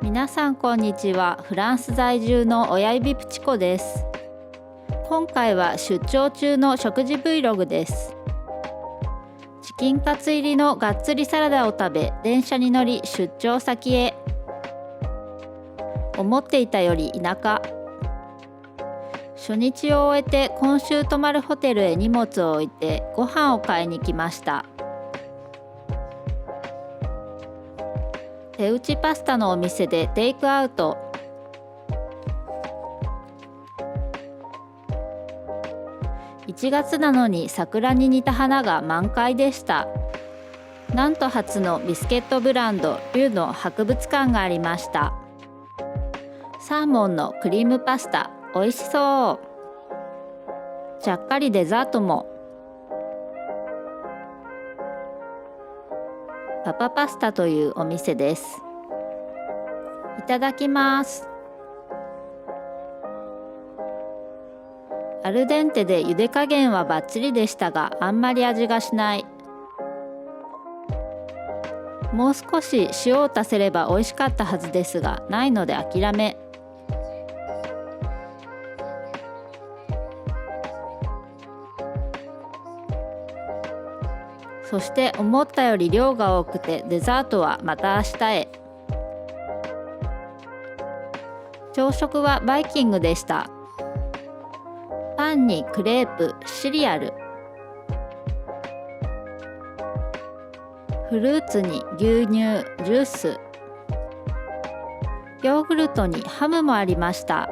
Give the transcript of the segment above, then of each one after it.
皆さんこんにちは。フランス在住の親指プチコです。今回は出張中の食事 Vlog です。チキンカツ入りのがっつりサラダを食べ、電車に乗り出張先へ。思っていたより田舎。初日を終えて今週泊まるホテルへ荷物を置いてご飯を買いに来ました。手打ちパスタのお店でテイクアウト。1月なのに桜に似た花が満開でした。なんと初のビスケットブランドリュウの博物館がありました。サーモンのクリームパスタ、美味しそう。ちゃっかりデザートも。パパパスタというお店です。いただきます。アルデンテで茹で加減はバッチリでしたが、あんまり味がしない。もう少し塩を足せれば美味しかったはずですが、ないので諦め。そして思ったより量が多くてデザートはまた明日へ。朝食はバイキングでした。パンにクレープ、シリアル。フルーツに牛乳、ジュース。ヨーグルトにハムもありました。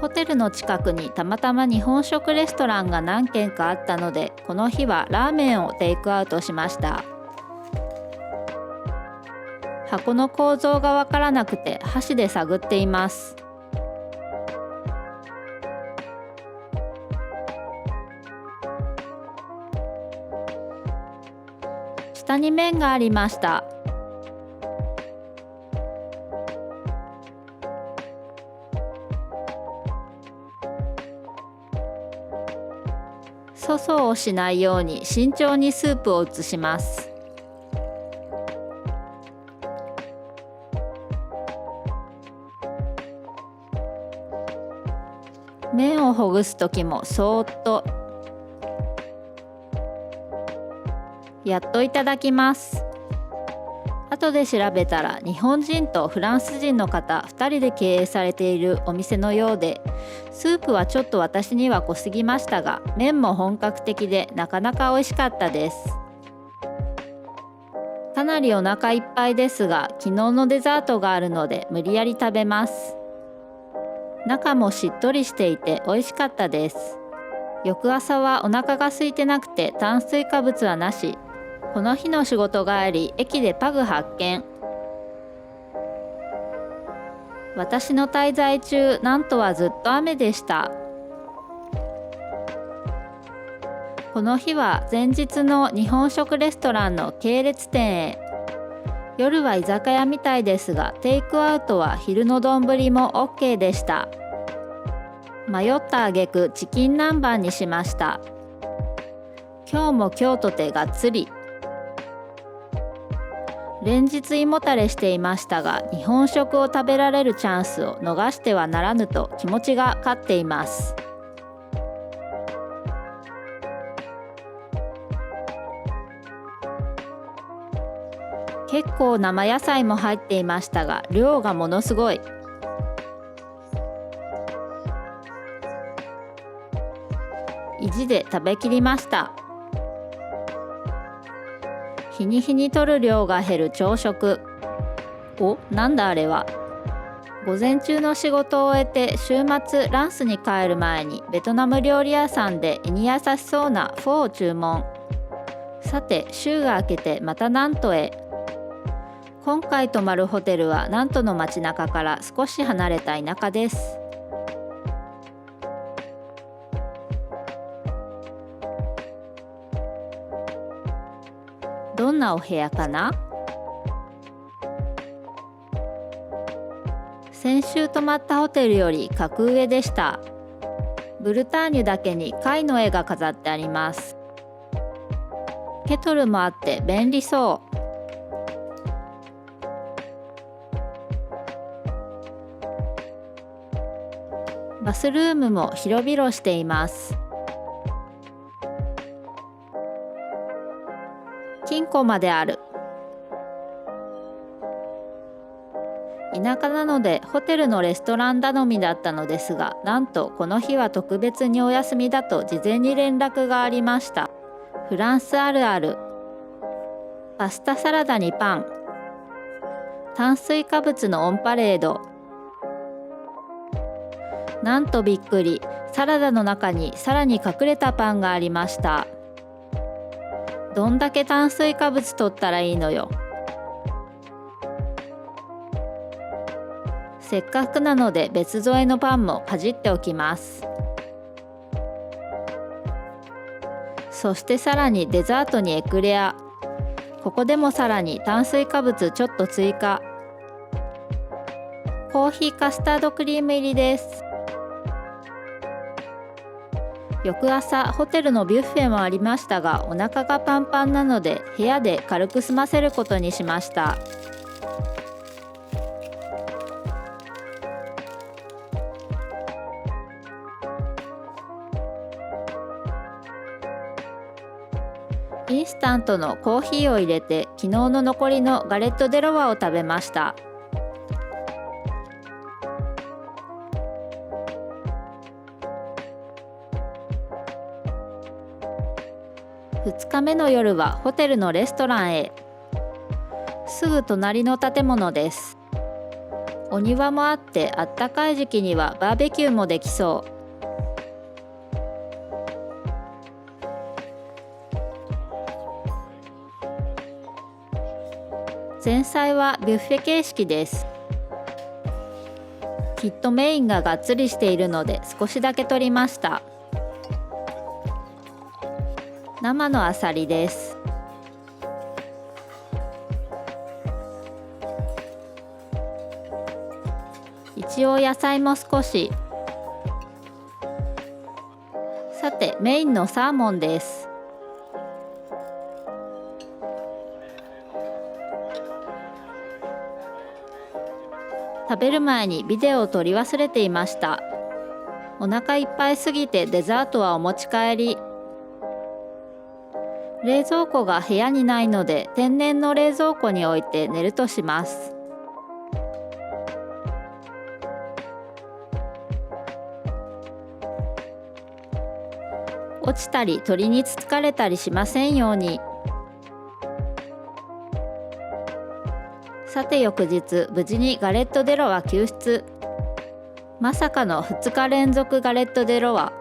ホテルの近くにたまたま日本食レストランが何軒かあったので、この日はラーメンをテイクアウトしました。箱の構造がわからなくて箸で探っています。下に麺がありました。粗相をしないように慎重にスープを移します。麺をほぐす時もそーっと。やっといただきます。後で調べたら日本人とフランス人の方2人で経営されているお店のようで、スープはちょっと私には濃すぎましたが、麺も本格的でなかなか美味しかったです。かなりお腹いっぱいですが、昨日のデザートがあるので無理やり食べます。中もしっとりしていて美味しかったです。翌朝はお腹が空いてなくて炭水化物はなし。この日の仕事帰り、駅でパグ発見。私の滞在中、なんとはずっと雨でした。この日は前日の日本食レストランの系列店へ。夜は居酒屋みたいですが、テイクアウトは昼の丼も OK でした。迷った挙句チキン南蛮にしました。今日も今日とてがっつり。連日胃もたれしていましたが、日本食を食べられるチャンスを逃してはならぬと気持ちが勝っています。結構生野菜も入っていましたが、量がものすごい。意地で食べきりました。日に日に取る量が減る朝食。なんだあれは。午前中の仕事を終えて週末ランスに帰る前にベトナム料理屋さんで胃に優しそうなフォーを注文。さて週が明けてまた南都へ。今回泊まるホテルは南都の街中から少し離れた田舎です。どんなお部屋かな？先週泊まったホテルより格上でした。ブルターニュだけに貝の絵が飾ってあります。ケトルもあって便利そう。バスルームも広々しています。金庫まである。田舎なのでホテルのレストラン頼みだったのですが、なんとこの日は特別にお休みだと事前に連絡がありました。フランスあるある。パスタサラダにパン。炭水化物のオンパレード。なんとびっくり、サラダの中にさらに隠れたパンがありました。どんだけ炭水化物取ったらいいのよ。せっかくなので別添えのパンもかじっておきます。そしてさらにデザートにエクレア。ここでもさらに炭水化物ちょっと追加。コーヒーカスタードクリーム入りです。翌朝ホテルのビュッフェもありましたが、お腹がパンパンなので部屋で軽く済ませることにしました。インスタントのコーヒーを入れて昨日の残りのガレット・デ・ロワを食べました。2日目の夜はホテルのレストランへ。すぐ隣の建物です。お庭もあってあったかい時期にはバーベキューもできそう。前菜はビュッフェ形式です。きっとメインががっつりしているので少しだけ取りました。生のアサリです。一応野菜も少し。さてメインのサーモンです。食べる前にビデオを撮り忘れていました。お腹いっぱいすぎてデザートはお持ち帰り。冷蔵庫が部屋にないので天然の冷蔵庫に置いて寝るとします。落ちたり鳥につつかれたりしませんように。さて翌日、無事にガレット・デ・ロワ救出。まさかの2日連続ガレット・デ・ロワ。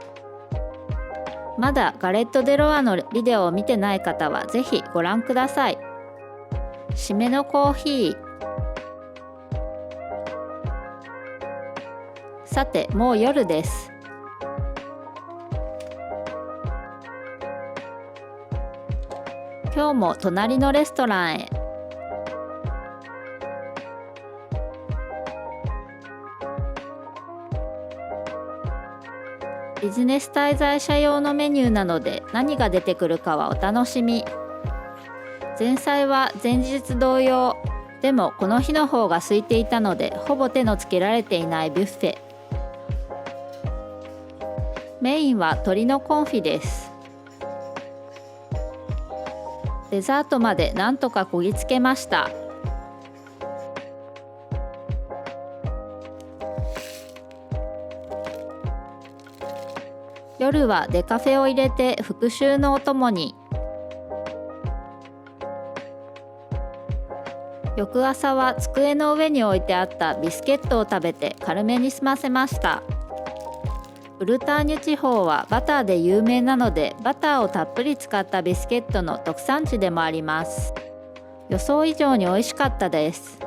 まだガレット・デ・ロワのビデオを見てない方はぜひご覧ください。締めのコーヒー。さてもう夜です。今日も隣のレストランへ。ビジネス滞在者用のメニューなので何が出てくるかはお楽しみ。前菜は前日同様。でもこの日の方が空いていたのでほぼ手のつけられていないビュッフェ。メインは鶏のコンフィです。デザートまでなんとかこぎつけました。夜はデカフェを入れて復習のお供に。翌朝は机の上に置いてあったビスケットを食べて軽めに済ませました。ブルターニュ地方はバターで有名なので、バターをたっぷり使ったビスケットの特産地でもあります。予想以上に美味しかったです。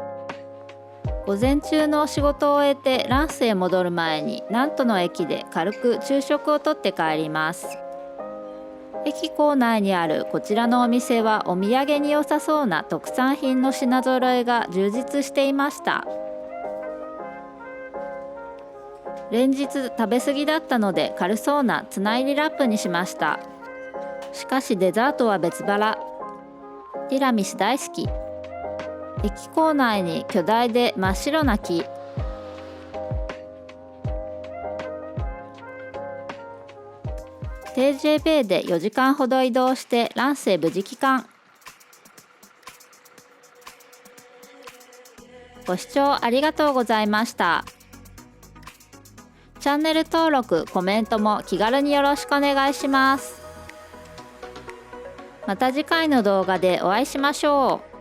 午前中の仕事を終えてランスへ戻る前にナントの駅で軽く昼食をとって帰ります。駅構内にあるこちらのお店はお土産に良さそうな特産品の品揃えが充実していました。連日食べ過ぎだったので軽そうなツナ入りラップにしました。しかしデザートは別腹。ティラミス大好き。駅構内に巨大で真っ白な木。TJB で4時間ほど移動してランスへ無事帰還。ご視聴ありがとうございました。チャンネル登録、コメントも気軽によろしくお願いします。また次回の動画でお会いしましょう。